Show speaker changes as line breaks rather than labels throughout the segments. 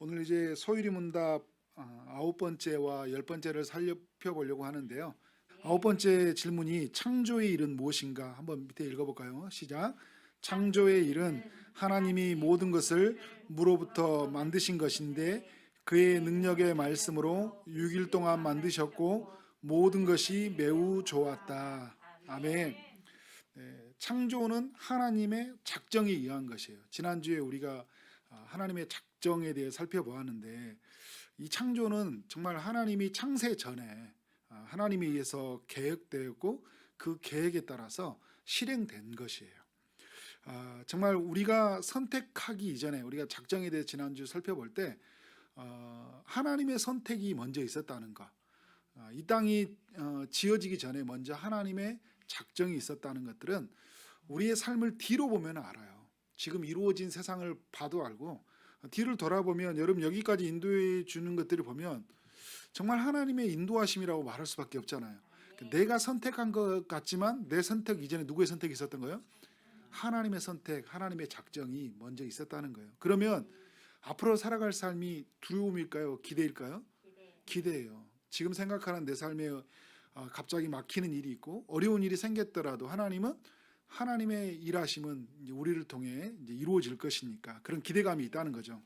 오늘 이제 소율이 문답 9번째와 10번째를 살펴보려고 하는데요. 9번째 질문이 창조의 일은 무엇인가? 한번 밑에 읽어볼까요? 시작. 창조의 일은 하나님이 모든 것을 무로부터 만드신 것인데 그의 능력의 말씀으로 6일 동안 만드셨고 모든 것이 매우 좋았다. 아멘. 네, 창조는 하나님의 작정에 의한 것이에요. 지난주에 우리가 하나님의 작정에 대해 살펴보았는데 이 창조는 정말 하나님이 창세 전에 하나님에 의해서 계획되었고 그 계획에 따라서 실행된 것이에요. 정말 우리가 선택하기 이전에 우리가 작정에 대해 지난주 살펴볼 때 하나님의 선택이 먼저 있었다는 것, 이 땅이 지어지기 전에 먼저 하나님의 작정이 있었다는 것들은 우리의 삶을 뒤로 보면 알아요. 지금 이루어진 세상을 봐도 알고 뒤를 돌아보면 여러분 여기까지 인도해 주는 것들을 보면 정말 하나님의 인도하심이라고 말할 수밖에 없잖아요. 내가 선택한 것 같지만 내 선택 이전에 누구의 선택이 있었던 거예요? 하나님의 선택, 하나님의 작정이 먼저 있었다는 거예요. 그러면 앞으로 살아갈 삶이 두려움일까요? 기대일까요? 기대예요. 지금 생각하는 내 삶에 갑자기 막히는 일이 있고 어려운 일이 생겼더라도 하나님은 하나님의 일하심은 이제 우리를 통해 이제 이루어질 것이니까 그런 기대감이 있다는 거죠.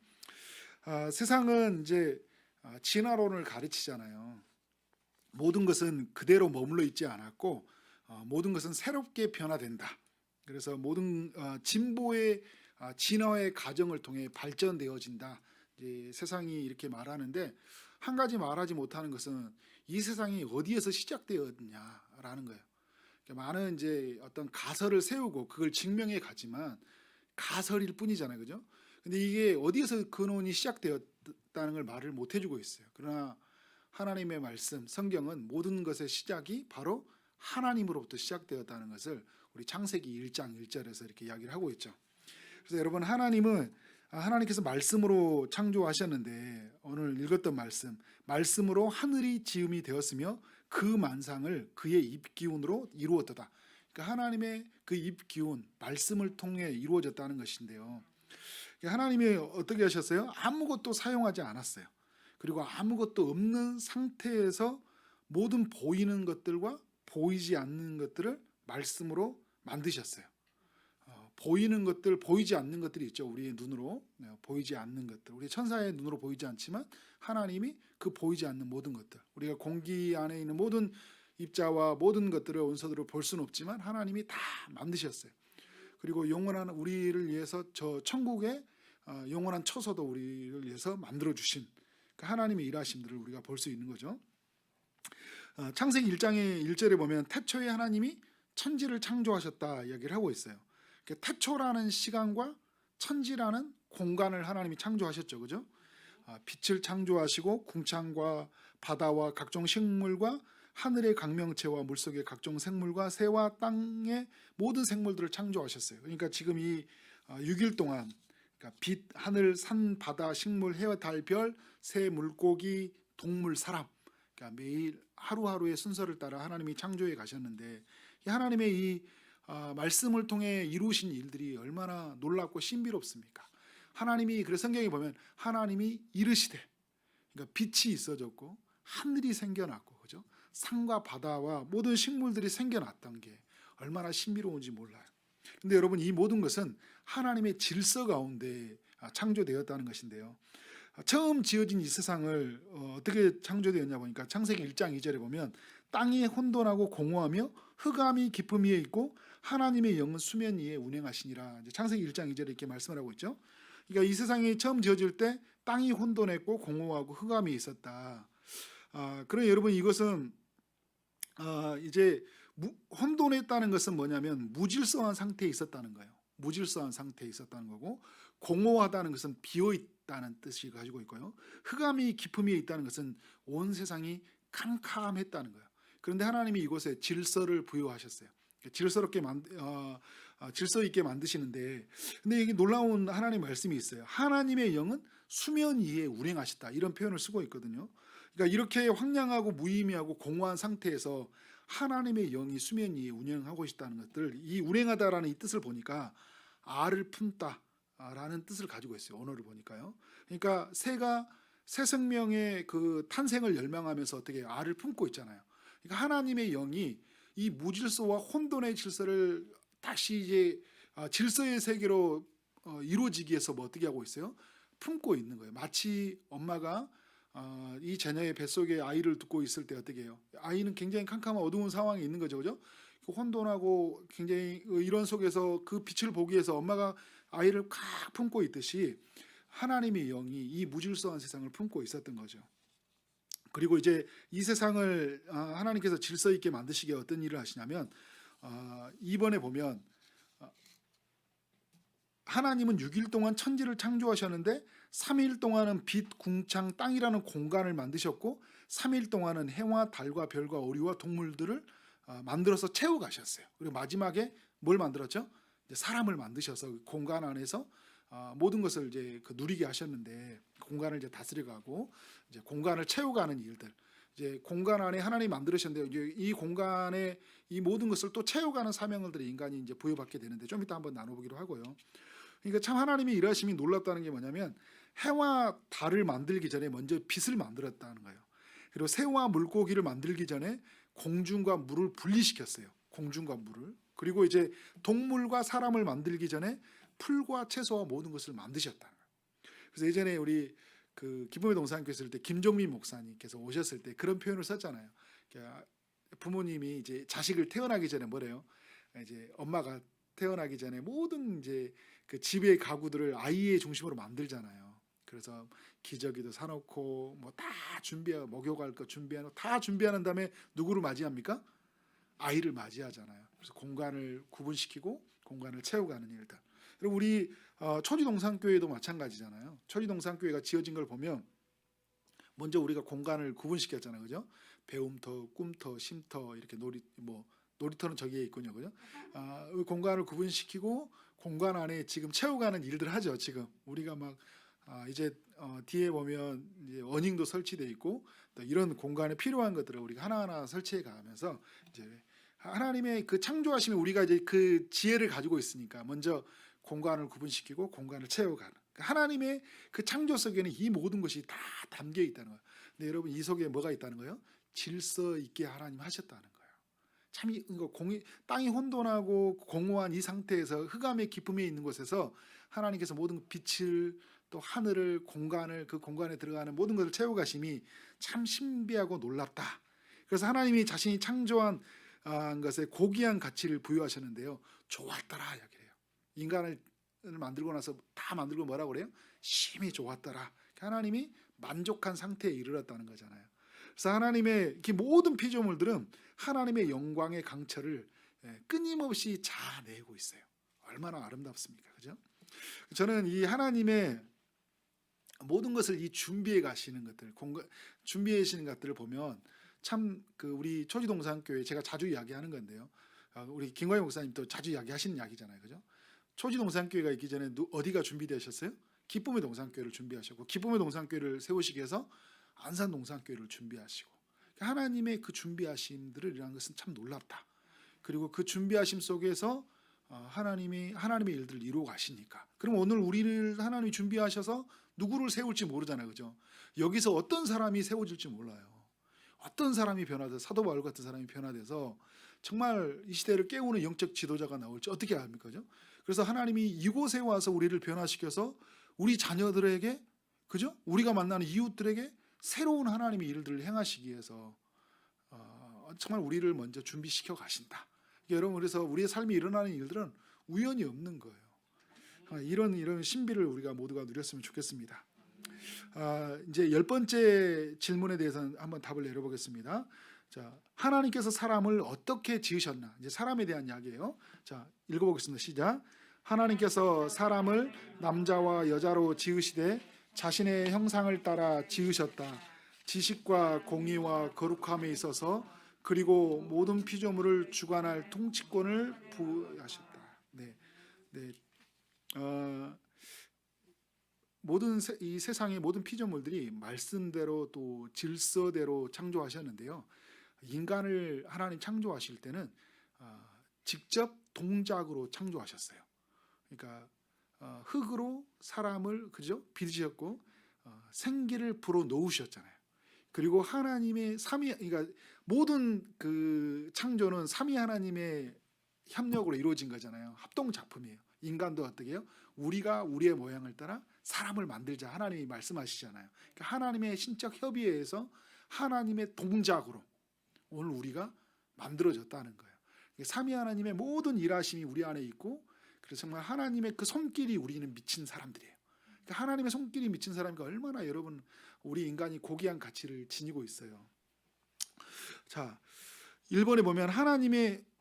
세상은 이제 진화론을 가르치잖아요. 모든 것은 그대로 머물러 있지 않았고 모든 것은 새롭게 변화된다. 그래서 모든 진보의 진화의 과정을 통해 발전되어진다. 이제 세상이 이렇게 말하는데 한 가지 말하지 못하는 것은 이 세상이 어디에서 시작되었냐라는 거예요. 많은 이제 어떤 가설을 세우고 그걸 증명해 가지만 가설일 뿐이잖아요, 그죠? 근데 이게 어디에서 근원이 시작되었다는 걸 말을 못 해주고 있어요. 그러나 하나님의 말씀, 성경은 모든 것의 시작이 바로 하나님으로부터 시작되었다는 것을 우리 창세기 1장 1절에서 이렇게 이야기를 하고 있죠. 그래서 여러분 하나님께서 말씀으로 창조하셨는데 오늘 읽었던 말씀으로 하늘이 지음이 되었으며 그 만상을 그의 입기운으로 이루었도다. 그러니까 하나님의 그 입기운 말씀을 통해 이루어졌다는 것인데요. 하나님이 어떻게 하셨어요? 아무것도 사용하지 않았어요. 그리고 아무것도 없는 상태에서 모든 보이는 것들과 보이지 않는 것들을 말씀으로 만드셨어요. 보이는 것들, 보이지 않는 것들이 있죠. 우리의 눈으로 보이지 않는 것들. 우리 천사의 눈으로 보이지 않지만 하나님이 그 보이지 않는 모든 것들. 우리가 공기 안에 있는 모든 입자와 모든 것들을 원소들을 볼 수는 없지만 하나님이 다 만드셨어요. 그리고 영원한 우리를 위해서 저 천국의 영원한 처소도 우리를 위해서 만들어 주신 그 하나님의 일하심들을 우리가 볼 수 있는 거죠. 창세기 1장의 1절에 보면 태초에 하나님이 천지를 창조하셨다 이야기를 하고 있어요. 태초라는 시간과 천지라는 공간을 하나님이 창조하셨죠, 그죠? 빛을 창조하시고 궁창과 바다와 각종 식물과 하늘의 강명체와 물속의 각종 생물과 새와 땅의 모든 생물들을 창조하셨어요. 그러니까 지금 이 6일 동안 그러니까 빛, 하늘, 산, 바다, 식물, 해와 달, 별, 새, 물고기, 동물, 사람, 그러니까 매일 하루하루의 순서를 따라 하나님이 창조해 가셨는데 하나님의 이 말씀을 통해 이루신 일들이 얼마나 놀랍고 신비롭습니까? 하나님이 그래서 성경에 보면 하나님이 이르시되, 그러니까 빛이 있어졌고 하늘이 생겨났고, 그죠? 산과 바다와 모든 식물들이 생겨났던 게 얼마나 신비로운지 몰라요. 근데 여러분 이 모든 것은 하나님의 질서 가운데 창조되었다는 것인데요. 처음 지어진 이 세상을 어떻게 창조되었냐 보니까 창세기 1장 2절에 보면 땅이 혼돈하고 공허하며 흑암이 깊음 위에 있고 하나님의 영은 수면 위에 운행하시니라. 창세기 1장 2절에 이렇게 말씀을 하고 있죠. 그러니까 이 세상이 처음 지어질 때 땅이 혼돈했고 공허하고 흑암이 있었다. 그럼 여러분 이것은 이제 혼돈했다는 것은 뭐냐면 무질서한 상태에 있었다는 거예요. 무질서한 상태에 있었다는 거고 공허하다는 것은 비어있다는 뜻이 가지고 있고요. 흑암이 깊음 위에 있다는 것은 온 세상이 캄캄했다는 거예요. 그런데 하나님이 이곳에 질서를 부여하셨어요. 질서 있게 만드시는데 근데 이게 놀라운 하나님의 말씀이 있어요. 하나님의 영은 수면 위에 운행하시다 이런 표현을 쓰고 있거든요. 그러니까 이렇게 황량하고 무의미하고 공허한 상태에서 하나님의 영이 수면 위에 운행하고 있다는 것들, 이 운행하다라는 이 뜻을 보니까 알을 품다, 라는 뜻을 가지고 있어요. 언어를 보니까요. 그러니까 새 생명의 그 탄생을 열망하면서 어떻게 알을 품고 있잖아요. 그러니까 하나님의 영이 이 무질서와 혼돈의 질서를 다시 이제 질서의 세계로 이루어지기 위해서 뭐 어떻게 하고 있어요? 품고 있는 거예요. 마치 엄마가 이 자녀의 뱃속에 아이를 두고 있을 때 어떻게 해요? 아이는 굉장히 캄캄한 어두운 상황에 있는 거죠, 그죠? 혼돈하고 굉장히 이런 속에서 그 빛을 보기 위해서 엄마가 아이를 칵 품고 있듯이 하나님의 영이 이 무질서한 세상을 품고 있었던 거죠. 그리고 이제 이 세상을 하나님께서 질서 있게 만드시기에 어떤 일을 하시냐면 이번에 보면 하나님은 6일 동안 천지를 창조하셨는데 3일 동안은 빛, 궁창, 땅이라는 공간을 만드셨고 3일 동안은 해와 달과 별과 오리와 동물들을 만들어서 채워 가셨어요. 그리고 마지막에 뭘 만들었죠? 이제 사람을 만드셔서 공간 안에서 모든 것을 이제 누리게 하셨는데 공간을 이제 다스려가고 이제 공간을 채워가는 일들. 이제 공간 안에 하나님이 만드셨는데 이제 이 공간에 이 모든 것을 또 채워가는 사명들을 인간이 이제 부여받게 되는데 좀 이따 한번 나눠보기로 하고요. 그러니까 참 하나님의 일하심이 놀랍다는 게 뭐냐면 해와 달을 만들기 전에 먼저 빛을 만들었다는 거예요. 그리고 새와 물고기를 만들기 전에 공중과 물을 분리시켰어요. 공중과 물을. 그리고 이제 동물과 사람을 만들기 전에 풀과 채소와 모든 것을 만드셨다는 거예요. 그래서 예전에 우리 그 기쁨의 동산교회 있을 때 김종민 목사님께서 오셨을 때 그런 표현을 썼잖아요. 그러니까 부모님이 이제 자식을 태어나기 전에 뭐래요? 이제 엄마가 태어나기 전에 모든 이제 그 집의 가구들을 아이의 중심으로 만들잖아요. 그래서 기저귀도 사놓고 뭐 다 준비하고 목욕할 거 준비하고 다 준비하는 다음에 누구를 맞이합니까? 아이를 맞이하잖아요. 그래서 공간을 구분시키고 공간을 채워가는 일들. 그리고 우리 초지동산교회도 마찬가지잖아요. 초지동산교회가 지어진 걸 보면 먼저 우리가 공간을 구분시켰잖아요, 그죠? 배움터, 꿈터, 쉼터 이렇게 놀이터는 저기에 있군요, 그죠? 공간을 구분시키고 공간 안에 지금 채워가는 일들 하죠. 지금 우리가 막 이제 뒤에 보면 이제 어닝도 설치되어 있고 또 이런 공간에 필요한 것들을 우리가 하나하나 설치해 가면서 이제 하나님의 그 창조하심에 우리가 이제 그 지혜를 가지고 있으니까 먼저 공간을 구분시키고 공간을 채워가는 하나님의 그 창조 속에는 이 모든 것이 다 담겨 있다는 거예요. 근데 여러분 이 속에 뭐가 있다는 거예요? 질서 있게 하나님 하셨다는 거예요. 참 땅이 혼돈하고 공허한 이 상태에서 흑암의 기쁨에 있는 곳에서 하나님께서 모든 빛을 또 하늘을 공간을 그 공간에 들어가는 모든 것을 채워가심이 참 신비하고 놀랍다. 그래서 하나님이 자신이 창조한 것에 고귀한 가치를 부여하셨는데요. 좋았더라 이야기해요. 인간을 만들고 나서 다 만들고 뭐라고 그래요? 심히 좋았더라. 하나님이 만족한 상태에 이르렀다는 거잖아요. 그래서 하나님의 모든 피조물들은 하나님의 영광의 강철을 끊임없이 자아내고 있어요. 얼마나 아름답습니까, 그죠? 저는 이 하나님의 모든 것을 이 준비해 가시는 것들, 준비해 가시는 것들을 보면 참 그 우리 초지동산교회 제가 자주 이야기하는 건데요. 우리 김광희 목사님도 자주 이야기하시는 이야기잖아요, 그죠? 초지동산교회가 있기 전에 어디가 준비되셨어요? 기쁨의 동산교회를 준비하셨고 기쁨의 동산교회를 세우시기 위해서 안산동산교회를 준비하시고 하나님의 그 준비하심들을 이라는 것은 참 놀랍다. 그리고 그 준비하심 속에서 하나님의 일들을 이루어 가시니까. 그럼 오늘 우리를 하나님이 준비하셔서 누구를 세울지 모르잖아요, 그죠? 여기서 어떤 사람이 세워질지 몰라요. 어떤 사람이 변화돼서 사도 바울 같은 사람이 변화돼서 정말 이 시대를 깨우는 영적 지도자가 나올지 어떻게 압니까, 그죠? 그래서 하나님이 이곳에 와서 우리를 변화시켜서 우리 자녀들에게, 그죠? 우리가 만나는 이웃들에게 새로운 하나님의 일들을 행하시기 위해서 정말 우리를 먼저 준비시켜 가신다. 여러분 그래서 우리의 삶에 일어나는 일들은 우연이 없는 거예요. 이런 신비를 우리가 모두가 누렸으면 좋겠습니다. 이제 10번째 질문에 대해서는 한번 답을 내려보겠습니다. 자, 하나님께서 사람을 어떻게 지으셨나? 이제 사람에 대한 이야기예요. 자, 읽어보겠습니다. 시작. 하나님께서 사람을 남자와 여자로 지으시되 자신의 형상을 따라 지으셨다. 지식과 공의와 거룩함에 있어서 그리고 모든 피조물을 주관할 통치권을 부여하셨다. 네. 이 세상의 모든 피조물들이 말씀대로 또 질서대로 창조하셨는데요. 인간을 하나님 창조하실 때는 직접 동작으로 창조하셨어요. 그러니까 흙으로 사람을 그죠? 빚으셨고 생기를 불어 넣으셨잖아요. 그리고 하나님의 그러니까 모든 그 창조는 삼위 하나님의 협력으로 이루어진 거잖아요. 합동 작품이에요. 인간도 어떻게 해요? 우리가 우리의 모양을 따라 사람을 만들자 하나님이 말씀하시잖아요. 그러니까 하나님의 신적 협의에 의해서 하나님의 동작으로 오늘 우리가 만들어졌다는 거예요. 삼위 하나님의 모든 일하심이 우리 안에 있고, 그래서 정말 하나님의 그 손길이 우리는 미친 사람들이에요. 그러니까 하나님의 손길이 미친 사람이니까 얼마나 여러분 우리 인간이 고귀한 가치를 지니고 있어요. 자, 1번에 보면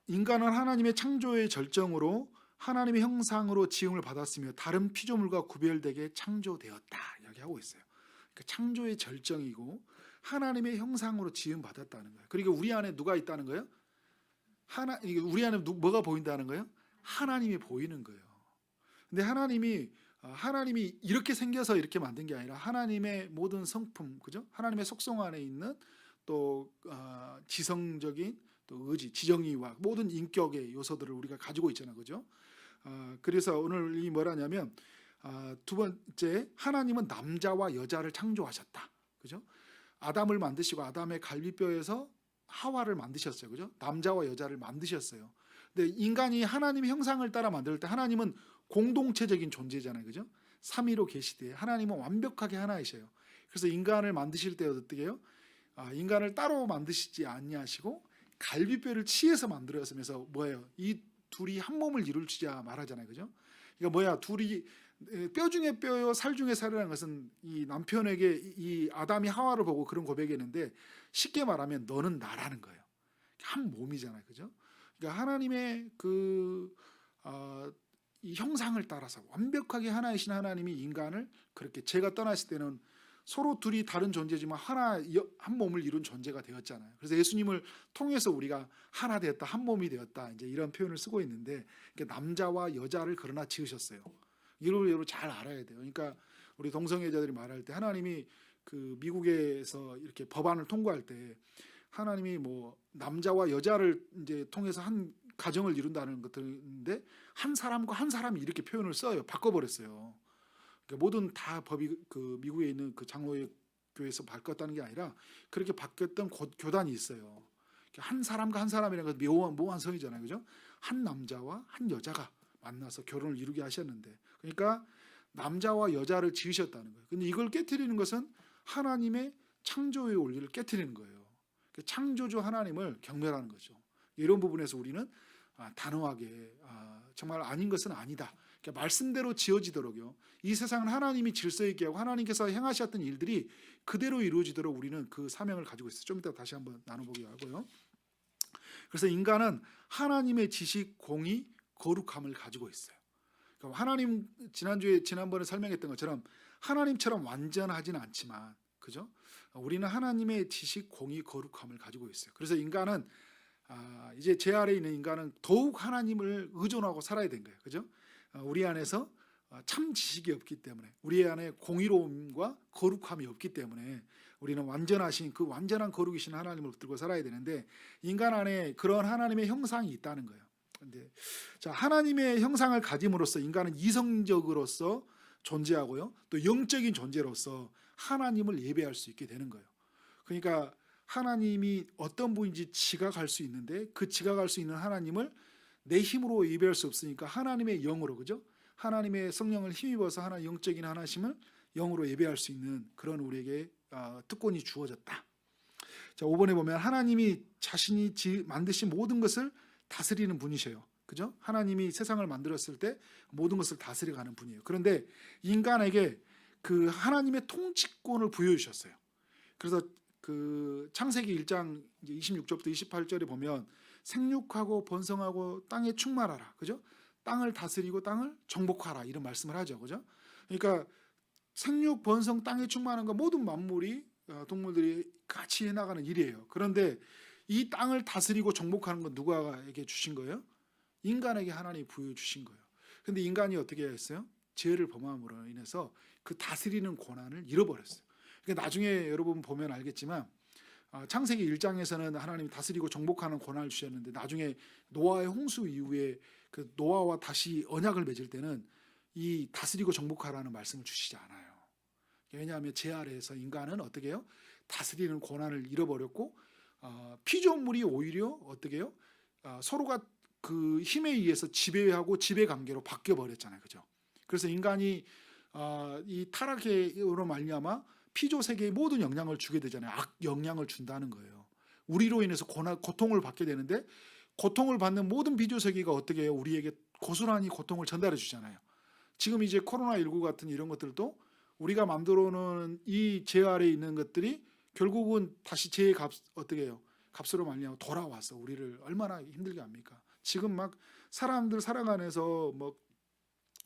인간은 하나님의 창조의 절정으로 하나님의 형상으로 지음을 받았으며 다른 피조물과 구별되게 창조되었다 이야기하고 있어요. 그러니까 창조의 절정이고 하나님의 형상으로 지음 받았다는 거예요. 그리고 우리 안에 누가 있다는 거예요? 우리 안에 뭐가 보인다는 거예요? 하나님이 보이는 거예요. 근데 하나님이 이렇게 생겨서 이렇게 만든 게 아니라 하나님의 모든 성품, 그죠? 하나님의 속성 안에 있는 또 지성적인 또 의지, 지정의와 모든 인격의 요소들을 우리가 가지고 있잖아요, 그죠? 그래서 오늘 이 뭐라냐면 두 번째, 하나님은 남자와 여자를 창조하셨다, 그죠? 아담을 만드시고 아담의 갈비뼈에서 하와를 만드셨어요, 그죠? 남자와 여자를 만드셨어요. 근데 인간이 하나님의 형상을 따라 만들 때 하나님은 공동체적인 존재잖아요, 그죠? 삼위로 계시되 하나님은 완벽하게 하나이셔요. 그래서 인간을 만드실 때 어떻게 해요? 인간을 따로 만드시지 아니하시고 갈비뼈를 치해서 만들었으면서 뭐예요? 이 둘이 한 몸을 이룰지야 말하잖아요, 그죠? 그러니까 뭐야? 둘이 뼈 중에 뼈요 살 중에 살이라는 것은 이 남편에게 이 아담이 하와를 보고 그런 고백했는데, 쉽게 말하면 너는 나라는 거예요. 한 몸이잖아요, 그죠? 그러니까 하나님의 이 형상을 따라서 완벽하게 하나이신 하나님이 인간을 그렇게 제가 떠났을 때는 서로 둘이 다른 존재지만 한 몸을 이룬 존재가 되었잖아요. 그래서 예수님을 통해서 우리가 하나 되었다, 한 몸이 되었다, 이제 이런 표현을 쓰고 있는데, 그러니까 남자와 여자를 그러나 지으셨어요. 이걸 잘 알아야 돼요. 그러니까 우리 동성애자들이 말할 때 하나님이 그 미국에서 이렇게 법안을 통과할 때 하나님이 뭐 남자와 여자를 이제 통해서 한 가정을 이룬다는 것들인데 한 사람과 한 사람이 이렇게 표현을 써요. 바꿔버렸어요. 그러니까 모든 다 법이 그 미국에 있는 그 장로회 교회에서 바꿨다는 게 아니라 그렇게 바뀌었던 교단이 있어요. 한 사람과 한 사람이라는 건 모호한 성이잖아요, 그죠? 한 남자와 한 여자가 만나서 결혼을 이루게 하셨는데, 그러니까 남자와 여자를 지으셨다는 거예요. 근데 이걸 깨트리는 것은 하나님의 창조의 원리를 깨트리는 거예요. 창조주 하나님을 경멸하는 거죠. 이런 부분에서 우리는 단호하게 정말 아닌 것은 아니다, 그러니까 말씀대로 지어지도록요, 이 세상은 하나님이 질서 있게 하고 하나님께서 행하셨던 일들이 그대로 이루어지도록 우리는 그 사명을 가지고 있어요. 좀 이따 다시 한번 나눠보기로 하고요. 그래서 인간은 하나님의 지식, 공의, 거룩함을 가지고 있어요. 그러니까 하나님, 지난번에 설명했던 것처럼 하나님처럼 완전하지는 않지만, 그죠? 우리는 하나님의 지식, 공의, 거룩함을 가지고 있어요. 그래서 인간은 이제 제 아래에 있는 인간은 더욱 하나님을 의존하고 살아야 된 거예요, 그죠? 우리 안에서 참 지식이 없기 때문에, 우리 안에 공의로움과 거룩함이 없기 때문에 우리는 완전하신 그 완전한 거룩이신 하나님을 붙들고 살아야 되는데, 인간 안에 그런 하나님의 형상이 있다는 거예요. 근데 자, 하나님의 형상을 가짐으로써 인간은 이성적으로서 존재하고요, 또 영적인 존재로서 하나님을 예배할 수 있게 되는 거예요. 그러니까 하나님이 어떤 분인지 지각할 수 있는데, 그 지각할 수 있는 하나님을 내 힘으로 예배할 수 없으니까 하나님의 영으로, 그죠? 하나님의 성령을 힘입어서 하나님 영적인 하나님을 영으로 예배할 수 있는 그런 우리에게 특권이 주어졌다. 자, 5번에 보면 하나님이 자신이 만드신 모든 것을 다스리는 분이셔요, 그죠? 하나님이 세상을 만들었을 때 모든 것을 다스려가는 분이에요. 그런데 인간에게 그 하나님의 통치권을 부여해 주셨어요. 그래서 그 창세기 1장 26절부터 28절에 보면 생육하고 번성하고 땅에 충만하라, 그죠? 땅을 다스리고 땅을 정복하라, 이런 말씀을 하죠, 그죠? 그러니까 생육, 번성, 땅에 충만한 거 모든 만물이, 동물들이 같이 해나가는 일이에요. 그런데 이 땅을 다스리고 정복하는 건 누가에게 주신 거예요? 인간에게 하나님이 부여해 주신 거예요. 근데 인간이 어떻게 했어요? 죄를 범함으로 인해서 그 다스리는 권한을 잃어버렸어요. 그러니까 나중에 여러분 보면 알겠지만 창세기 1장에서는 하나님이 다스리고 정복하는 권한을 주셨는데, 나중에 노아의 홍수 이후에 그 노아와 다시 언약을 맺을 때는 이 다스리고 정복하라는 말씀을 주시지 않아요. 왜냐하면 제 아래에서 인간은 어떻게 해요? 다스리는 권한을 잃어버렸고 피조물이 오히려 어떻게 해요? 서로가 그 힘에 의해서 지배하고 지배 관계로 바뀌어 버렸잖아요. 그죠? 그래서 인간이 이 타락으로 말미암아 피조 세계에 모든 영향을 주게 되잖아요. 악 영향을 준다는 거예요. 우리로 인해서 고통을 받게 되는데 고통을 받는 모든 피조 세계가 어떻게 해요? 우리에게 고스란히 고통을 전달해 주잖아요. 지금 이제 코로나19 같은 이런 것들도 우리가 만들어 놓은 이 제 아래에 있는 것들이 결국은 다시 제 어떻게 해요? 값으로 말미암아 돌아와서 우리를 얼마나 힘들게 합니까? 지금 막 사람들 살아가면서 뭐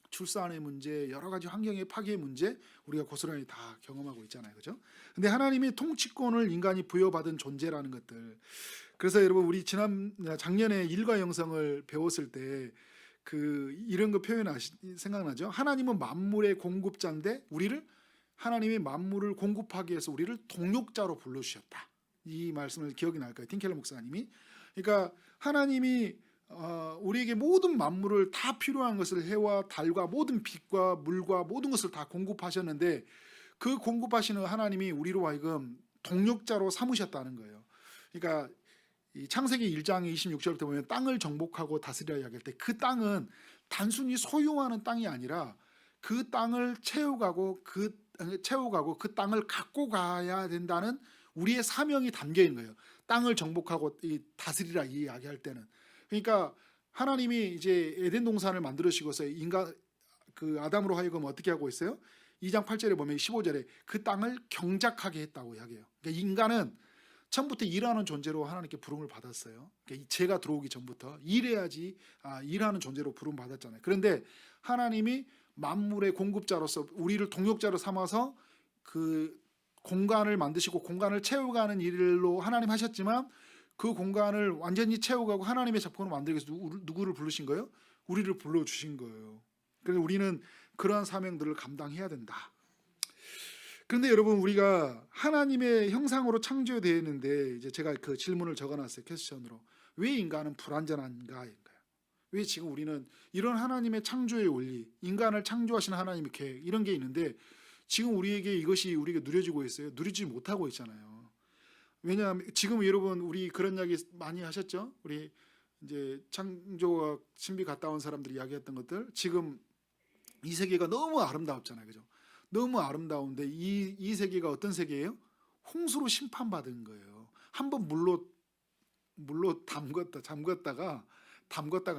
출산의 문제, 여러 가지 환경의 파괴의 문제 우리가 고스란히 다 경험하고 있잖아요. 그죠? 근데 하나님이 통치권을 인간이 부여받은 존재라는 것들. 그래서 여러분 우리 작년에 일과 영성을 배웠을 때 그 이런 거 생각나죠? 하나님은 만물의 공급자인데 하나님이 만물을 공급하기 위해서 우리를 동역자로 불러주셨다. 이 말씀을 기억이 날 거예요. 틴켈러 목사님이. 그러니까 하나님이 우리에게 모든 만물을 다 필요한 것을 해와 달과 모든 빛과 물과 모든 것을 다 공급하셨는데 그 공급하시는 하나님이 우리로 하여금 동역자로 삼으셨다는 거예요. 그러니까 이 창세기 1장 26절부터 보면 땅을 정복하고 다스리라 이야기할 때 그 땅은 단순히 소유하는 땅이 아니라 그 땅을 채워가고 그 땅을 갖고 가야 된다는 우리의 사명이 담겨 있는 거예요. 땅을 정복하고 다스리라 이 이야기할 때는. 그러니까 하나님이 이제 에덴 동산을 만들으시고서 인간 그 아담으로 하여금 어떻게 하고 있어요? 2장 8절에 보면 15절에 그 땅을 경작하게 했다고 이야기해요. 그러니까 인간은 처음부터 일하는 존재로 하나님께 부름을 받았어요. 그러니까 제가 들어오기 전부터 일해야지 일하는 존재로 부름 받았잖아요. 그런데 하나님이 만물의 공급자로서 우리를 동역자로 삼아서 그 공간을 만드시고 공간을 채워가는 일로 하나님 하셨지만 그 공간을 완전히 채워가고 하나님의 작품으로 만들기 위해서 누구를 부르신 거예요? 우리를 불러주신 거예요. 그래서 우리는 그러한 사명들을 감당해야 된다. 그런데 여러분 우리가 하나님의 형상으로 창조되어 있는데 이제 제가 그 질문을 적어놨어요. 퀘스천으로. 왜 인간은 불완전한가? 왜 지금 우리는 이런 하나님의 창조의 원리, 인간을 창조하신 하나님의 계획 이런 게 있는데 지금 우리에게 이것이 우리가 누려지고 있어요? 누리지 못하고 있잖아요. 왜냐하면 지금 여러분 우리 그런 이야기 많이 하셨죠? 우리 이제 창조학 신비 갔다 온 사람들이 이야기했던 것들 지금 이 세계가 너무 아름답잖아요. 그죠? 너무 아름다운데 이 세계가 어떤 세계예요? 홍수로 심판받은 거예요. 한번 물로 잠궜다가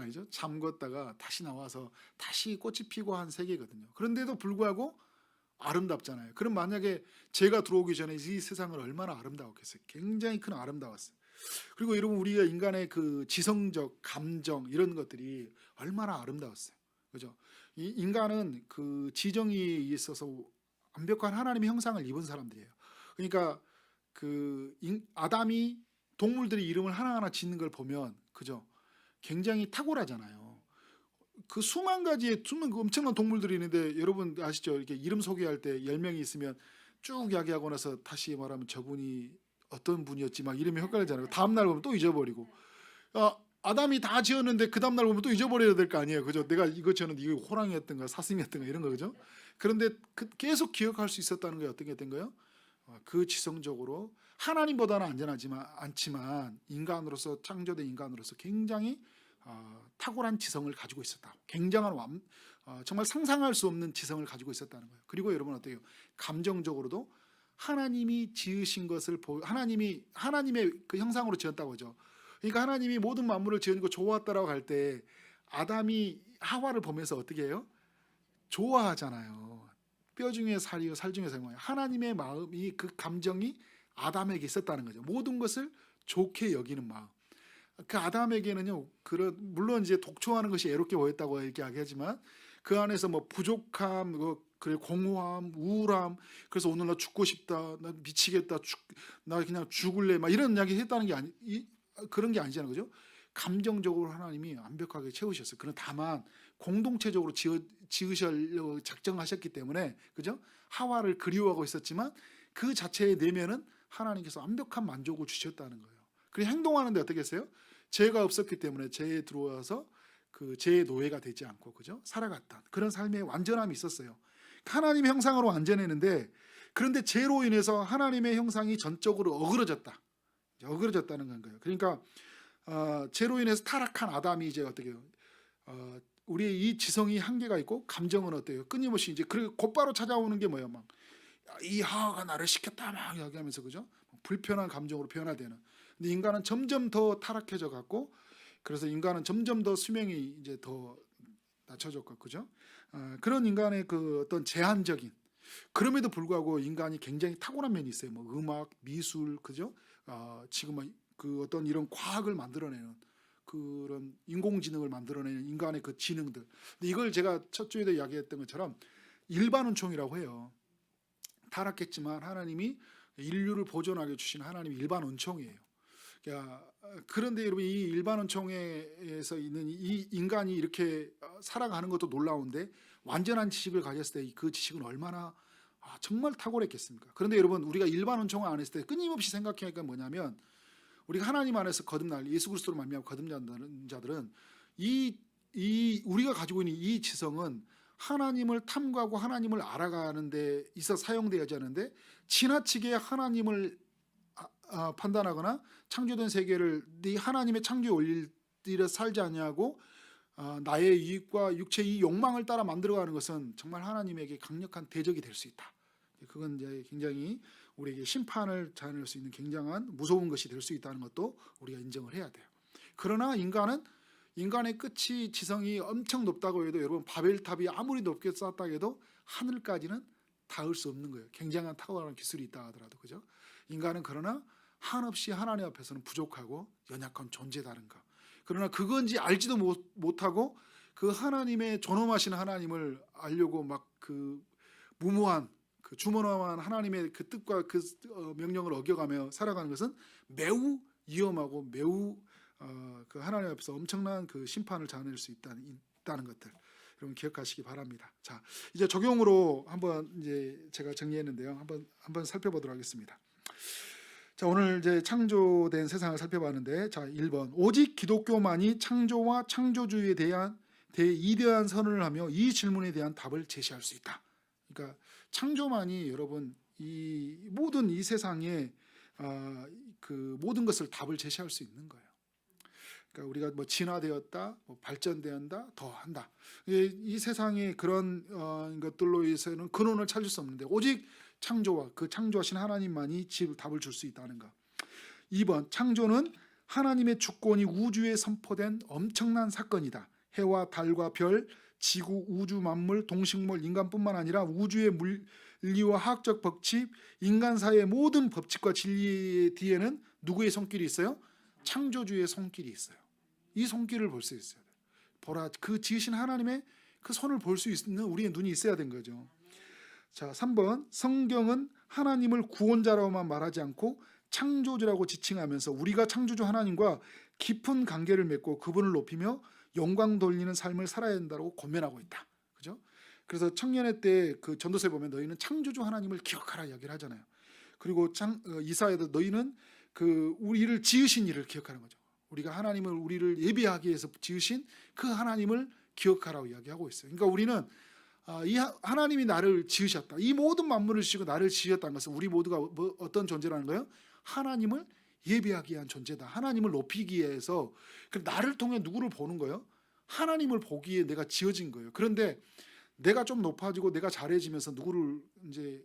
아니죠. 잠궜다가 다시 나와서 다시 꽃이 피고 한 세계거든요. 그런데도 불구하고 아름답잖아요. 그럼 만약에 제가 들어오기 전에 이 세상을 얼마나 아름다웠겠어요. 굉장히 큰 아름다웠어요. 그리고 여러분 우리가 인간의 그 지성적 감정 이런 것들이 얼마나 아름다웠어요. 그죠? 이 인간은 그 지정이 있어서 완벽한 하나님의 형상을 입은 사람들이에요. 그러니까 그 아담이 동물들이 이름을 하나하나 짓는 걸 보면 그죠? 굉장히 탁월하잖아요. 그 수만 가지의 엄청난 동물들이 있는데 여러분 아시죠? 이렇게 이름 소개할 때 10명이 있으면 쭉 이야기하고 나서 다시 말하면 저분이 어떤 분이었지 막 이름이 헷갈리잖아요. 다음 날 보면 또 잊어버리고. 아담이 다 지었는데 그 다음 날 보면 또 잊어버려야 될 거 아니에요. 그죠? 내가 이거 지었는데 이거 호랑이였던가 사슴이었던가 이런 거 그죠? 그런데 계속 기억할 수 있었다는 게 어떤 게 된 거예요? 그 지성적으로 하나님보다는 않지만 인간으로서 창조된 인간으로서 굉장히 탁월한 지성을 가지고 있었다. 굉장한 정말 상상할 수 없는 지성을 가지고 있었다는 거예요. 그리고 여러분 어때요? 감정적으로도 하나님이 지으신 것을 하나님의 그 형상으로 지었다고 하죠. 그러니까 하나님이 모든 만물을 지으고 좋았다라고 할 때 아담이 하와를 보면서 어떻게 해요? 좋아하잖아요. 뼈 중에 살이요 살 중에 살이요. 하나님의 마음이 그 감정이 아담에게 있었다는 거죠. 모든 것을 좋게 여기는 마음. 그 아담에게는요. 물론 이제 독초하는 것이 애롭게 보였다고 얘기하지만 그 안에서 뭐 부족함, 그래 공허함, 우울함. 그래서 오늘 나 죽고 싶다, 나 미치겠다, 나 그냥 죽을래, 막 이런 이야기 했다는 게 그런 게 아니잖아요, 그죠? 감정적으로 하나님이 완벽하게 채우셨어요. 그러나 다만 공동체적으로 지으시려고 작정하셨기 때문에, 그죠? 하와를 그리워하고 있었지만 그 자체의 내면은 하나님께서 완벽한 만족을 주셨다는 거예요. 그리고 행동하는데 어떻게 했어요? 죄가 없었기 때문에 죄에 들어와서 그 죄의 노예가 되지 않고 그죠? 살아갔던 그런 삶의 완전함이 있었어요. 하나님의 형상으로 완전했는데 그런데 죄로 인해서 하나님의 형상이 전적으로 어그러졌다는 건가요. 그러니까 죄로 인해서 타락한 아담이 이제 어떻게 해요? 우리의 이 지성이 한계가 있고 감정은 어때요? 끊임없이 이제 그리고 곧바로 찾아오는 게 뭐예요? 막 이 하와가 나를 시켰다 막 이야기하면서 그죠? 불편한 감정으로 변화되는. 근데 인간은 점점 더 타락해져 갖고 그래서 인간은 점점 더 수명이 이제 더 낮춰졌고 그죠? 그런 인간의 그 어떤 제한적인 그럼에도 불구하고 인간이 굉장히 탁월한 면이 있어요. 뭐 음악, 미술 그죠? 지금 그 어떤 이런 과학을 만들어내는 그런 인공지능을 만들어내는 인간의 그 지능들. 근데 이걸 제가 첫 주에도 이야기했던 것처럼 일반 은총이라고 해요. 타락했지만 하나님이 인류를 보존하게 주신 하나님의 일반 은총이에요. 그런데 여러분 이 일반 은총에서 있는 이 인간이 이렇게 살아가는 것도 놀라운데 완전한 지식을 가졌을 때 그 지식은 얼마나 정말 탁월했겠습니까? 그런데 여러분 우리가 일반 은총을 안 했을 때 끊임없이 생각해야 할 건 뭐냐면 우리가 하나님 안에서 거듭날 예수 그리스도로 말미암아 거듭난 자들은 이 우리가 가지고 있는 이 지성은 하나님을 탐구하고 하나님을 알아가는 데 있어 사용되어야지 하는데 지나치게 하나님을 판단하거나 창조된 세계를 네 하나님의 창조에 올리려 살지 아니하고 나의 이익과 육체의 이 욕망을 따라 만들어가는 것은 정말 하나님에게 강력한 대적이 될 수 있다. 그건 이제 굉장히 우리에게 심판을 자아낼 수 있는 굉장한 무서운 것이 될 수 있다는 것도 우리가 인정을 해야 돼요. 그러나 인간의 끝이 지성이 엄청 높다고 해도 여러분 바벨탑이 아무리 높게 쌓았다 해도 하늘까지는 닿을 수 없는 거예요. 굉장한 탁월한 기술이 있다 하더라도 그죠? 인간은 그러나 한없이 하나님 앞에서는 부족하고 연약한 존재다는 거. 그러나 그건지 알지도 못하고 그 하나님의 존엄하신 하나님을 알려고 막 그 무모한 그 주머니한 하나님의 그 뜻과 그 명령을 어겨가며 살아가는 것은 매우 위험하고 매우 그 하나님 앞에서 엄청난 그 심판을 자아낼 수 있다는 것들 여러분 기억하시기 바랍니다. 자, 이제 적용으로 한번 이제 제가 정리했는데요. 한번 살펴보도록 하겠습니다. 자, 오늘 이제 창조된 세상을 살펴봤는데, 자, 1번 오직 기독교만이 창조와 창조주의에 대한 이대한 선언을 하며 이 질문에 대한 답을 제시할 수 있다. 그러니까 창조만이 여러분 이 모든 이 세상에 그 모든 것을 답을 제시할 수 있는 거예요. 그러니까 우리가 뭐 진화되었다, 뭐 발전되었다, 더 한다. 이 세상의 그런 것들로 해서는 근원을 찾을 수 없는데 오직 창조와 그 창조하신 하나님만이 답을 줄 수 있다는 것. 2번 창조는 하나님의 주권이 우주에 선포된 엄청난 사건이다. 해와 달과 별, 지구, 우주 만물, 동식물, 인간뿐만 아니라 우주의 물리와 화학적 법칙, 인간사의 모든 법칙과 진리 뒤에는 누구의 손길이 있어요? 창조주의 손길이 있어요. 이 손길을 볼 수 있어요. 보라, 그 지으신 하나님의 그 손을 볼 수 있는 우리의 눈이 있어야 된 거죠. 자, 3번 성경은 하나님을 구원자라고만 말하지 않고 창조주라고 지칭하면서 우리가 창조주 하나님과 깊은 관계를 맺고 그분을 높이며 영광 돌리는 삶을 살아야 된다고 권면하고 있다. 그죠? 그래서 청년회 때 그 전도서에 보면 너희는 창조주 하나님을 기억하라 이야기를 하잖아요. 그리고 이사야도 너희는 그 우리를 지으신 이를 기억하는 거죠. 우리가 하나님을 우리를 예배하기 위해서 지으신 그 하나님을 기억하라고 이야기하고 있어요. 그러니까 우리는 이 하나님이 나를 지으셨다. 이 모든 만물을 지으시고 나를 지으셨다는 것은 우리 모두가 어떤 존재라는 거예요? 하나님을 예배하기 위한 존재다. 하나님을 높이기 위해서 나를 통해 누구를 보는 거예요? 하나님을 보기에 내가 지어진 거예요. 그런데 내가 좀 높아지고 내가 잘해지면서 누구를 이제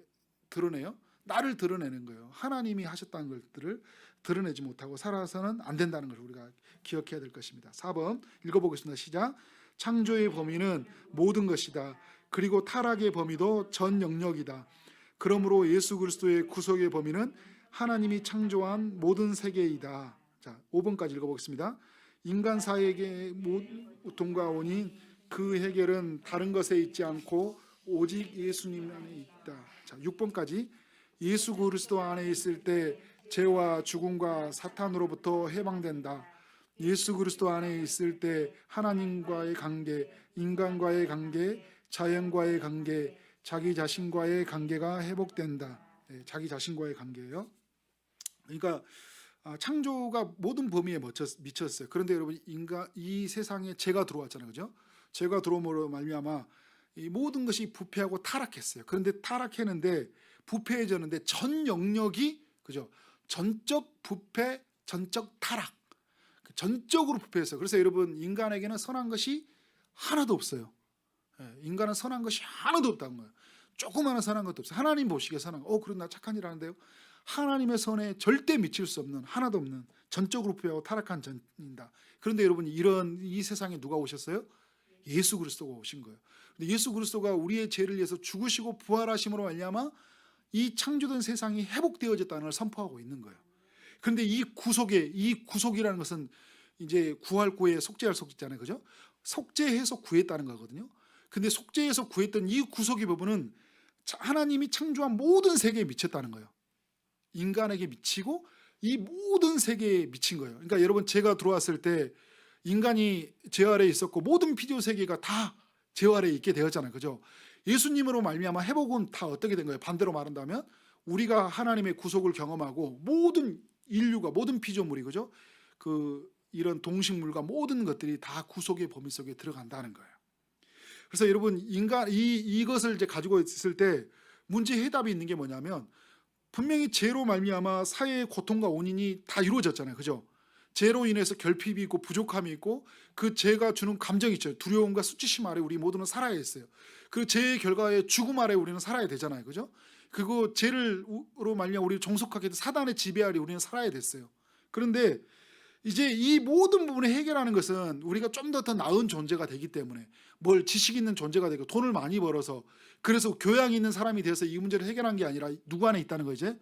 드러내요? 나를 드러내는 거예요. 하나님이 하셨다는 것들을 드러내지 못하고 살아서는 안 된다는 걸 우리가 기억해야 될 것입니다. 4번 읽어보겠습니다. 시작. 창조의 범위는 모든 것이다. 그리고 타락의 범위도 전 영역이다. 그러므로 예수 그리스도의 구속의 범위는 하나님이 창조한 모든 세계이다. 자, 5번까지 읽어보겠습니다. 인간 사회의 고통과 오니 그 해결은 다른 것에 있지 않고 오직 예수님 안에 있다. 자, 6번까지 예수 그리스도 안에 있을 때 죄와 죽음과 사탄으로부터 해방된다. 예수 그리스도 안에 있을 때 하나님과의 관계, 인간과의 관계, 자연과의 관계, 자기 자신과의 관계가 회복된다. 네, 자기 자신과의 관계예요. 그러니까 창조가 모든 범위에 미쳤어요. 그런데 여러분 이 세상에 죄가 들어왔잖아요, 그죠? 죄가 들어옴으로 말미암아 이 모든 것이 부패하고 타락했어요. 그런데 타락했는데 부패해졌는데 전 영역이 그죠? 전적 부패, 전적 타락, 전적으로 부패했어요. 그래서 여러분 인간에게는 선한 것이 하나도 없어요. 인간은 선한 것이 하나도 없다는 거예요. 조그마한 선한 것도 없어요. 하나님 보시기에 선한 거. 그럼 나 착한 일 하는데요. 하나님의 선에 절대 미칠 수 없는 하나도 없는 전적으로 부패하고 타락한 전입니다. 그런데 여러분 이 세상에 누가 오셨어요? 예수 그리스도가 오신 거예요. 근데 예수 그리스도가 우리의 죄를 위해서 죽으시고 부활하심으로 말미암아 이 창조된 세상이 회복되어졌다는 걸 선포하고 있는 거예요. 그런데 이 구속이라는 것은 이제 구할 구에 속죄할 속죄잖아요, 그죠? 속죄해서 구했다는 거거든요. 근데 속죄해서 구했던 이 구속의 부분은 하나님이 창조한 모든 세계에 미쳤다는 거예요. 인간에게 미치고 이 모든 세계에 미친 거예요. 그러니까 여러분 죄가 들어왔을 때 인간이 죄 아래에 있었고 모든 비디오 세계가 다 죄 아래에 있게 되었잖아요, 그죠? 예수님으로 말미암아 회복은 다 어떻게 된 거예요? 반대로 말한다면 우리가 하나님의 구속을 경험하고 모든 인류가 모든 피조물이 그죠? 이런 동식물과 모든 것들이 다 구속의 범위 속에 들어간다는 거예요. 그래서 여러분 이것을 이제 가지고 있을 때 문제 해답이 있는 게 뭐냐면 분명히 죄로 말미암아 사회의 고통과 원인이 다 이루어졌잖아요, 그죠? 죄로 인해서 결핍이 있고 부족함이 있고 그 죄가 주는 감정이 있죠. 두려움과 수치심 아래 우리 모두는 살아야 했어요. 그 죄의 결과에 죽음 아래 우리는 살아야 되잖아요, 그죠? 그거 죄로 말미암아 우리 종속하게 사단의 지배 아래 우리는 살아야 됐어요. 그런데 이제 이 모든 부분을 해결하는 것은 우리가 좀 더 나은 존재가 되기 때문에 뭘 지식 있는 존재가 되고 돈을 많이 벌어서 그래서 교양 있는 사람이 돼서 이 문제를 해결한 게 아니라 누구 안에 있다는 거죠?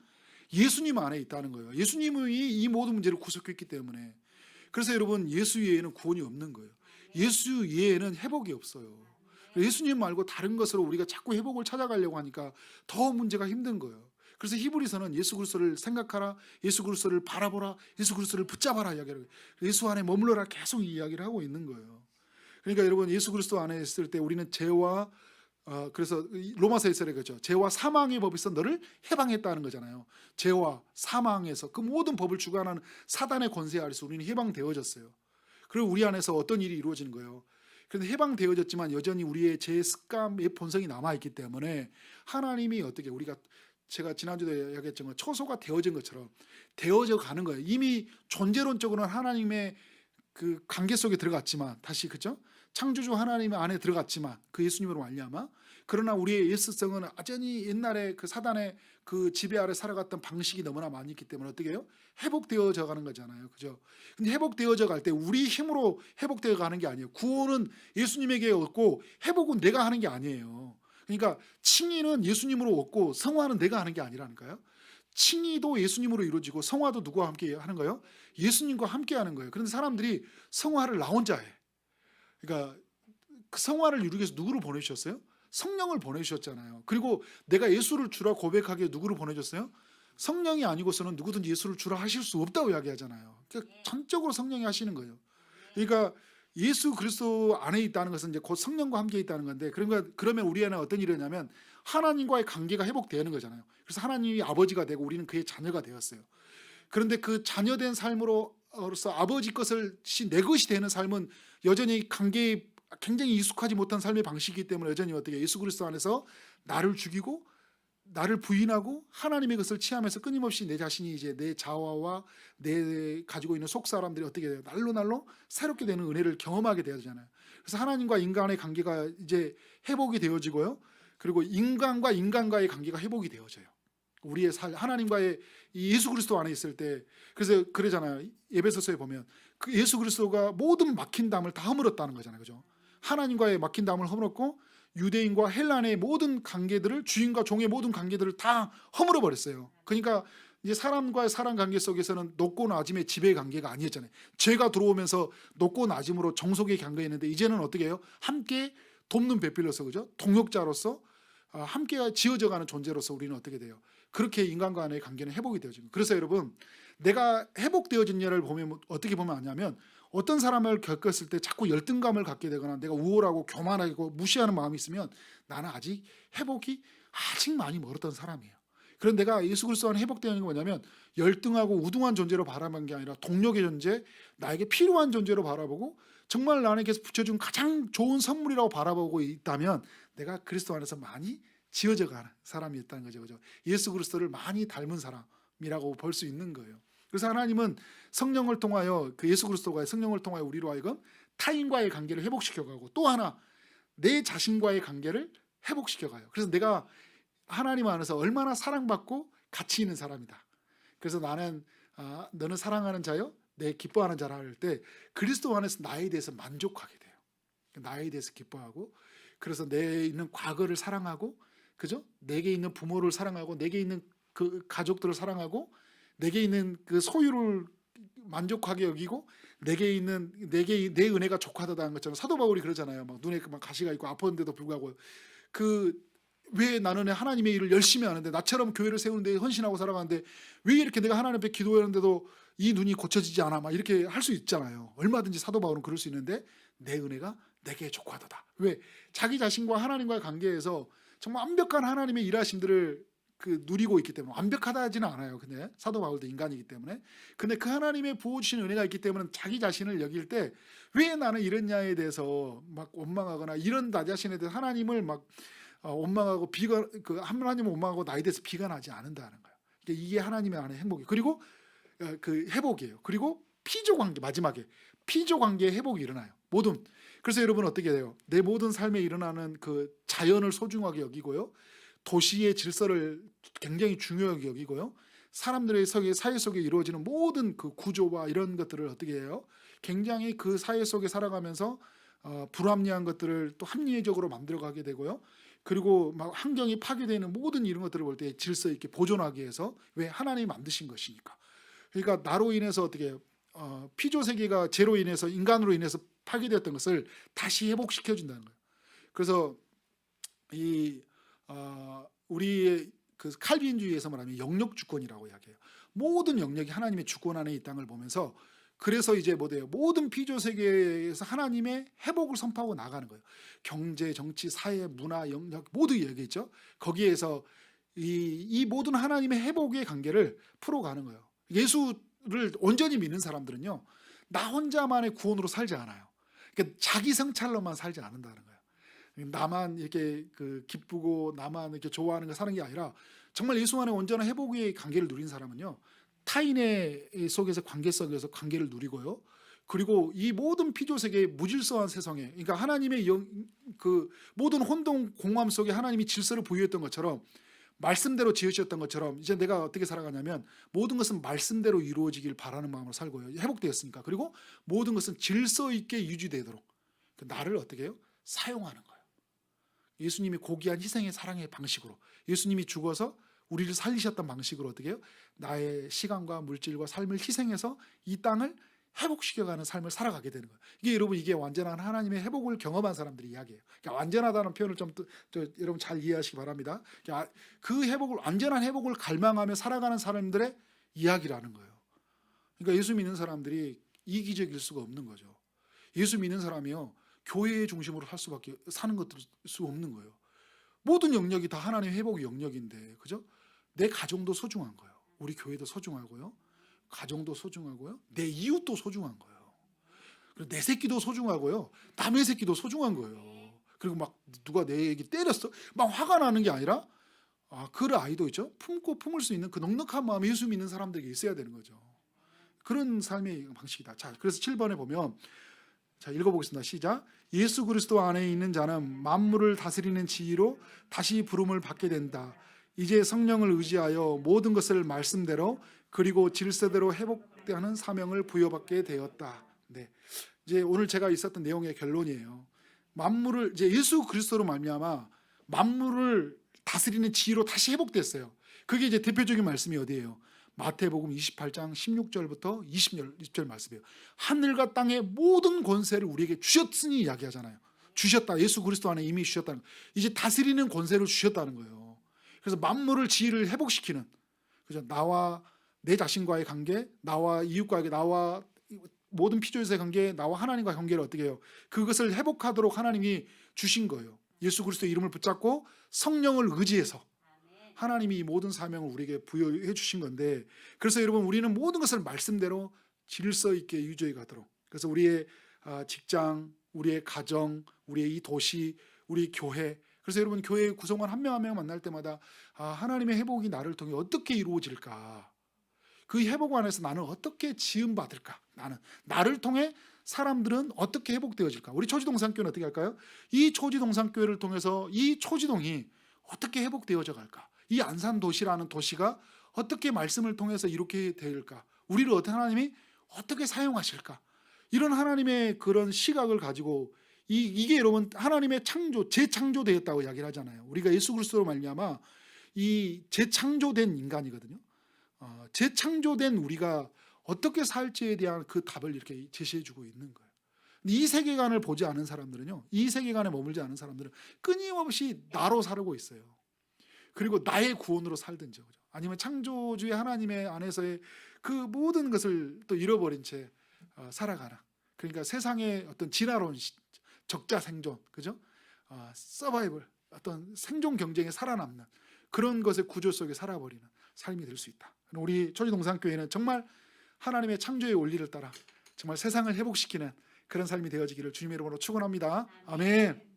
예수님 안에 있다는 거예요. 예수님이 이 모든 문제를 구속했기 때문에. 그래서 여러분 예수 외에는 구원이 없는 거예요. 예수 외에는 회복이 없어요. 예수님 말고 다른 것으로 우리가 자꾸 회복을 찾아가려고 하니까 더 문제가 힘든 거예요. 그래서 히브리서는 예수 그리스도를 생각하라, 예수 그리스도를 바라보라, 예수 그리스도를 붙잡아라 이야기를 예수 안에 머물러라 계속 이야기를 하고 있는 거예요. 그러니까 여러분 예수 그리스도 안에 있을 때 우리는 죄와 그래서 로마서에서 그렇죠. 죄와 사망의 법에서 너를 해방했다는 거잖아요. 죄와 사망에서 그 모든 법을 주관하는 사단의 권세 아래서 우리는 해방되어졌어요. 그리고 우리 안에서 어떤 일이 이루어지는 거예요. 그런데 해방되어졌지만 여전히 우리의 죄 습관의 본성이 남아있기 때문에 하나님이 어떻게 제가 지난주도 이야기했지만 처소가 되어진 것처럼 되어져 가는 거예요. 이미 존재론적으로는 하나님의 그 관계 속에 들어갔지만 다시 그죠? 창조주 하나님 안에 들어갔지만 그 예수님으로 말미암아 그러나 우리의 예수성은 여전히 옛날에 그 사단의 그 지배 아래 살아갔던 방식이 너무나 많이 있기 때문에 어떻게 해요? 회복되어져 가는 거잖아요, 그죠? 근데 회복되어져 갈 때 우리 힘으로 회복되어 가는 게 아니에요. 구원은 예수님에게 얻고 회복은 내가 하는 게 아니에요. 그러니까 칭의는 예수님으로 얻고 성화는 내가 하는 게 아니라니까요. 칭의도 예수님으로 이루어지고 성화도 누구와 함께 하는 거예요? 예수님과 함께 하는 거예요. 그런데 사람들이 성화를 나 혼자 해. 그러니까 그 성화를 이루기 위해서 누구를 보내주셨어요? 성령을 보내주셨잖아요. 그리고 내가 예수를 주라 고백하기에 누구를 보내줬어요? 성령이 아니고서는 누구든지 예수를 주라 하실 수 없다고 이야기하잖아요. 그러니까 전적으로 성령이 하시는 거예요. 그러니까 예수 그리스도 안에 있다는 것은 이제 곧 성령과 함께 있다는 건데 그러면 우리 안에 어떤 일이 냐면 하나님과의 관계가 회복되는 거잖아요. 그래서 하나님이 아버지가 되고 우리는 그의 자녀가 되었어요. 그런데 그 자녀된 삶으로서 아버지 것을 내 것이 되는 삶은 여전히 관계에 굉장히 익숙하지 못한 삶의 방식이기 때문에 여전히 어떻게 예수 그리스도 안에서 나를 죽이고 나를 부인하고 하나님의 것을 취하면서 끊임없이 내 자신이 이제 내 자아와 내 가지고 있는 속 사람들이 어떻게 돼요? 날로 새롭게 되는 은혜를 경험하게 되잖아요. 그래서 하나님과 인간의 관계가 이제 회복이 되어지고요. 그리고 인간과의 관계가 회복이 되어져요. 우리의 하나님과의 이 예수 그리스도 안에 있을 때 그래서 그러잖아요. 에베소서에 보면 그 예수 그리스도가 모든 막힌 담을 다 허물었다는 거잖아요, 그죠? 하나님과의 막힌 담을 허물었고 유대인과 헬란의 모든 관계들을 주인과 종의 모든 관계들을 다 허물어 버렸어요. 그러니까 이제 사람과의 사람 관계 속에서는 높고 낮음의 지배 관계가 아니었잖아요. 죄가 들어오면서 높고 낮음으로 정속의 관계였는데 이제는 어떻게 해요? 함께 돕는 배필로서 그죠? 동역자로서 함께 지어져가는 존재로서 우리는 어떻게 돼요? 그렇게 인간 간의 관계는 회복이 되어집니다. 그래서 여러분 내가 회복되어진 예를 보면 어떻게 보면 아냐면 어떤 사람을 겪었을 때 자꾸 열등감을 갖게 되거나 내가 우월하고 교만하고 무시하는 마음이 있으면 나는 아직 회복이 아직 많이 멀었던 사람이에요. 그런 내가 예수 그리스도 안에 회복되는 게 뭐냐면 열등하고 우등한 존재로 바라보는 게 아니라 동력의 존재, 나에게 필요한 존재로 바라보고 정말 나에게서 붙여준 가장 좋은 선물이라고 바라보고 있다면 내가 그리스도 안에서 많이 지어져 가는 사람이었다는 거죠. 그죠? 예수 그리스도를 많이 닮은 사람이라고 볼 수 있는 거예요. 그래서 하나님은 성령을 통하여 그 예수 그리스도가 성령을 통하여 우리로 하여금 타인과의 관계를 회복시켜가고 또 하나 내 자신과의 관계를 회복시켜가요. 그래서 내가 하나님 안에서 얼마나 사랑받고 가치 있는 사람이다. 그래서 나는 너는 사랑하는 자요 내 기뻐하는 자라 할 때 그리스도 안에서 나에 대해서 만족하게 돼요. 나에 대해서 기뻐하고 그래서 내 있는 과거를 사랑하고 그죠? 내게 있는 부모를 사랑하고 내게 있는 그 가족들을 사랑하고 내게 있는 그 소유를 만족하게 여기고 내게 내 은혜가 족하다는 것처럼 사도 바울이 그러잖아요. 막 눈에 막 가시가 있고 아팠는데도 불구하고 왜 나는 하나님의 일을 열심히 하는데 나처럼 교회를 세우는데 헌신하고 살아가는데 왜 이렇게 내가 하나님 앞에 기도하는데도 이 눈이 고쳐지지 않아 막 이렇게 할 수 있잖아요. 얼마든지 사도 바울은 그럴 수 있는데 내 은혜가 내게 족하도다. 왜? 자기 자신과 하나님과의 관계에서 정말 완벽한 하나님의 일하심들을 누리고 있기 때문에 완벽하다 하지는 않아요. 근데 사도 바울도 인간이기 때문에 근데 그 하나님의 부어주신 은혜가 있기 때문에 자기 자신을 여길 때 왜 나는 이랬냐에 대해서 막 원망하거나 이런 나 자신에 대해서 하나님을 막 원망하고 하나님을 원망하고 나에 대해서 비관하지 않는다는 거예요. 이게 하나님의 안에 행복이에요. 그리고 그 회복이에요. 그리고 피조 관계 마지막에 피조 관계의 회복이 일어나요. 그래서 여러분 어떻게 돼요? 내 모든 삶에 일어나는 그 자연을 소중하게 여기고요. 도시의 질서를 굉장히 중요하게 여기고요. 사람들의 사회 속에 이루어지는 모든 그 구조와 이런 것들을 어떻게 해요? 굉장히 그 사회 속에 살아가면서 불합리한 것들을 또 합리적으로 만들어가게 되고요. 그리고 막 환경이 파괴되는 모든 이런 것들을 볼 때 질서 있게 보존하기 위해서 왜 하나님이 만드신 것이니까. 그러니까 나로 인해서 어떻게 해요? 피조 세계가 죄로 인해서 인간으로 인해서 파괴되었던 것을 다시 회복시켜 준다는 거예요. 그래서 우리의 그 칼빈주의에서 말하면 영역 주권이라고 이야기해요. 모든 영역이 하나님의 주권 안에 이 땅을 보면서 그래서 이제 모든 피조 세계에서 하나님의 회복을 선포하고 나가는 거예요. 경제, 정치, 사회, 문화, 영역 모두 얘기했죠. 거기에서 이 모든 하나님의 회복의 관계를 풀어가는 거예요. 예수를 온전히 믿는 사람들은요, 나 혼자만의 구원으로 살지 않아요. 그러니까 자기 성찰로만 살지 않는다는 거예요. 나만 이렇게 기쁘고 나만 이렇게 좋아하는 거 사는 게 아니라 정말 예수 안에 온전한 회복의 관계를 누린 사람은요, 타인의 속에서 관계 속에서 관계를 누리고요. 그리고 이 모든 피조 세계의 무질서한 세상에, 그러니까 하나님의 모든 혼동 공허함 속에 하나님이 질서를 부여했던 것처럼 말씀대로 지으셨던 것처럼 이제 내가 어떻게 살아가냐면 모든 것은 말씀대로 이루어지길 바라는 마음으로 살고요. 회복되었으니까. 그리고 모든 것은 질서 있게 유지되도록 나를 어떻게 해요? 사용하는 거예요. 예수님이 고귀한 희생의 사랑의 방식으로 예수님이 죽어서 우리를 살리셨던 방식으로 어떻게 해요? 나의 시간과 물질과 삶을 희생해서 이 땅을 회복시켜가는 삶을 살아가게 되는 거예요. 이게 여러분 이게 완전한 하나님의 회복을 경험한 사람들의 이야기예요. 그러니까 완전하다는 표현을 좀 여러분 잘 이해하시기 바랍니다. 그러니까 그 완전한 회복을 갈망하며 살아가는 사람들의 이야기라는 거예요. 그러니까 예수 믿는 사람들이 이기적일 수가 없는 거죠. 예수 믿는 사람이요, 교회의 중심으로 사는 것들 수 없는 거예요. 모든 영역이 다 하나님의 회복의 영역인데, 그죠? 내 가정도 소중한 거예요. 우리 교회도 소중하고요. 가정도 소중하고요. 내 이웃도 소중한 거예요. 그리고 내 새끼도 소중하고요. 남의 새끼도 소중한 거예요. 그리고 막 누가 내 얘기 때렸어? 막 화가 나는 게 아니라 그 아이도 있죠. 품고 품을 수 있는 그 넉넉한 마음이 예수 믿는 사람들에게 있어야 되는 거죠. 그런 삶의 방식이다. 자, 그래서 7번에 보면 자, 읽어보겠습니다. 시작. 예수 그리스도 안에 있는 자는 만물을 다스리는 지위로 다시 부름을 받게 된다. 이제 성령을 의지하여 모든 것을 말씀대로 그리고 질서대로 회복되는 사명을 부여받게 되었다. 네, 이제 오늘 제가 있었던 내용의 결론이에요. 만물을 이제 예수 그리스도로 말미암아 만물을 다스리는 지위로 다시 회복됐어요. 그게 이제 대표적인 말씀이 어디예요? 마태복음 28장 16절부터 20절 말씀이에요. 하늘과 땅의 모든 권세를 우리에게 주셨으니 이야기하잖아요. 주셨다. 예수 그리스도 안에 이미 주셨다는 거예요. 이제 다스리는 권세를 주셨다는 거예요. 그래서 만물을 지위를 회복시키는, 그죠? 나와 내 자신과의 관계, 나와 이웃과의 관계, 나와 모든 피조에서의 관계, 나와 하나님과의 관계를 어떻게 해요? 그것을 회복하도록 하나님이 주신 거예요. 예수 그리스도의 이름을 붙잡고 성령을 의지해서 하나님이 이 모든 사명을 우리에게 부여해 주신 건데, 그래서 여러분 우리는 모든 것을 말씀대로 질서 있게 유지해 가도록, 그래서 우리의 직장, 우리의 가정, 우리의 이 도시, 우리 교회, 그래서 여러분 교회 구성원 한 명 한 명 만날 때마다 하나님의 회복이 나를 통해 어떻게 이루어질까, 그 회복 안에서 나는 어떻게 지음받을까, 나를 통해 사람들은 어떻게 회복되어질까. 우리 초지동산교회는 어떻게 할까요? 이 초지동산교회를 통해서 이 초지동이 어떻게 회복되어져 갈까, 이 안산도시라는 도시가 어떻게 말씀을 통해서 이렇게 될까, 우리를 어떻게 하나님이 어떻게 사용하실까, 이런 하나님의 그런 시각을 가지고 이게 여러분 하나님의 창조, 재창조되었다고 이야기를 하잖아요. 우리가 예수 그리스도로 말미암아 이 재창조된 인간이거든요. 재창조된 우리가 어떻게 살지에 대한 그 답을 이렇게 제시해 주고 있는 거예요. 이 세계관을 보지 않은 사람들은요, 이 세계관에 머물지 않은 사람들은 끊임없이 나로 살고 있어요. 그리고 나의 구원으로 살든지, 아니면 창조주의 하나님의 안에서의 그 모든 것을 또 잃어버린 채 살아가는, 그러니까 세상의 어떤 진화론, 적자 생존, 그죠? 서바이벌, 어떤 생존 경쟁에 살아남는 그런 것의 구조 속에 살아버리는 삶이 될 수 있다. 우리 초지동산교회는 정말 하나님의 창조의 원리를 따라 정말 세상을 회복시키는 그런 삶이 되어지기를 주님의 이름으로 축원합니다. 아멘.